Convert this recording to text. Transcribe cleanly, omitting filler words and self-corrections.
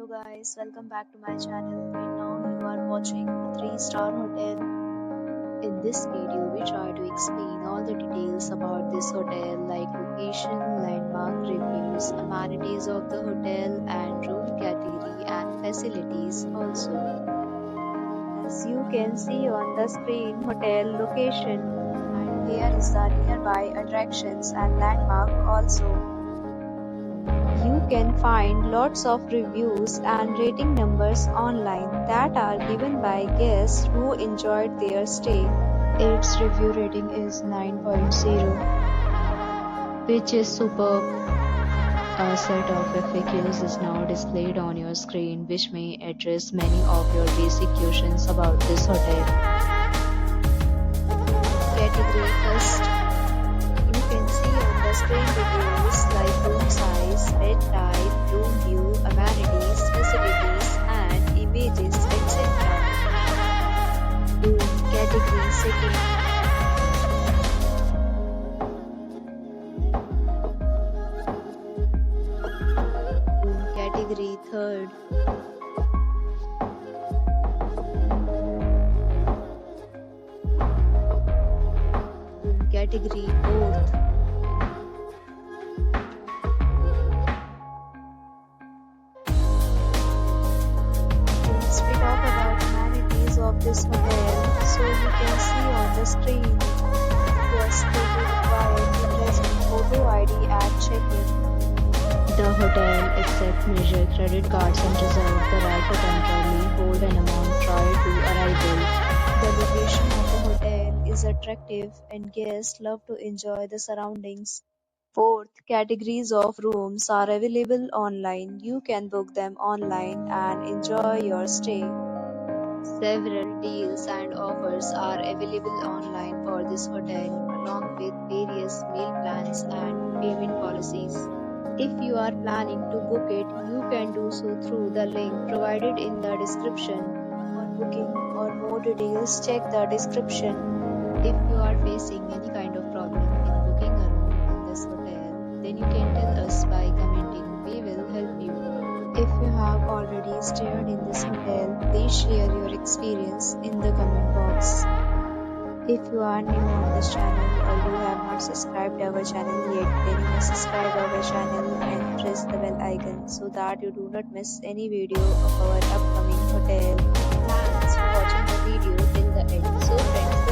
Hello guys, welcome back to my channel and now you are watching a 3-star hotel. In this video, we try to explain all the details about this hotel like location, landmark reviews, amenities of the hotel and room category and facilities also. As you can see on the screen, hotel location and here is the nearby attractions and landmark also. You can find lots of reviews and rating numbers online that are given by guests who enjoyed their stay. Its review rating is 9.0, which is superb. A set of FAQs is now displayed on your screen, which may address many of your basic questions about this hotel. Category first. You can see on the screen reviews like room size, bed type, room view, amenities, facilities, and images, etc. Room category second. Room category third. Room category fourth. We talk about amenities of this hotel, so you can see on the screen. Guests will be required to present photo ID at check-in. The hotel accepts major credit cards and reserves the right to temporarily hold an amount prior to arrival. The location of the hotel is attractive and guests love to enjoy the surroundings. Fourth, categories of rooms are available online. You can book them online and enjoy your stay. Several deals and offers are available online for this hotel, along with various meal plans and payment policies. If you are planning to book it, you can do so through the link provided in the description. For booking or more details, check the description. If you are facing any kind of problem in booking a room in this hotel, then you can tell us by commenting. We will help you. If you have already stayed in this hotel, please share your experience in the comment box. If you are new on this channel or you have not subscribed our channel yet, then you must subscribe our channel and press the bell icon so that you do not miss any video of our upcoming hotel. Thanks for watching the video till the end. So friends,